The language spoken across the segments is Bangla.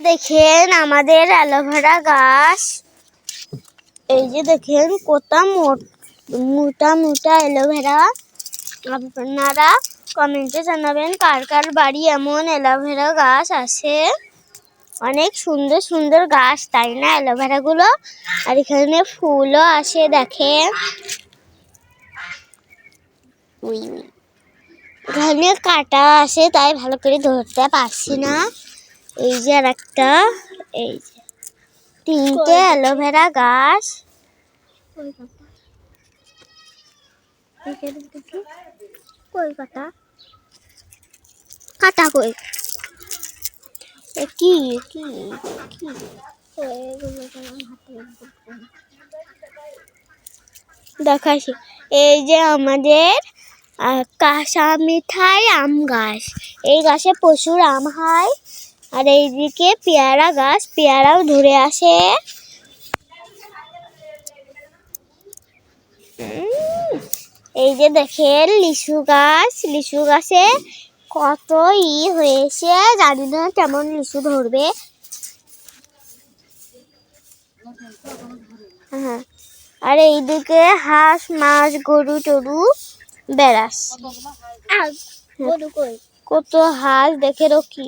দেখেন আমাদের অ্যালোভেরা গাছ। এই যে দেখেন কত মোটা মোটা অ্যালোভেরা। আপনারা কমেন্টে জানাবেন কার কার বাড়ি এমন অ্যালোভেরা গাছ আছে। অনেক সুন্দর সুন্দর গাছ, তাই না অ্যালোভেরা গুলো? আর এখানে ফুলও আসে দেখেন। এখানে কাটা আসে, তাই ভালো করে ধরতে পারছি না। এই যে আর একটা, এই যে তিনটে অ্যালোভেরা গাছ। কই কাটা কাটা কই কি কি কি দেখাচ্ছি। এই যে আমাদের কাঁচা মিঠাই আম গাছ। এই গাছে প্রচুর আম হয়। আর এইদিকে পেয়ারা গাছ, পেয়ারাও ধরে আসে। এই যে দেখেন লিচু গাছ, লিচু গাছে কত হয়েছে, জানি না কেমন লিচু ধরবে। হ্যাঁ, আর এইদিকে হাঁস মাছ গরু টরু বেড়াস। কত হাঁস দেখে রকি,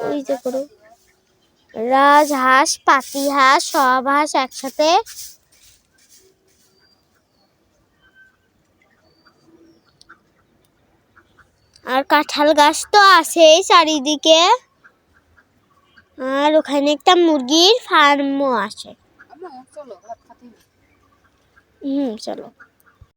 ওই যে করো রাজ হাঁস, পাতি হাঁস, সব হাঁস একসাথে। আর কাঁঠাল গাছ তো আছেই চারিদিকে। আর ওখানে একটা মুরগির ফার্মও আছে। চলো।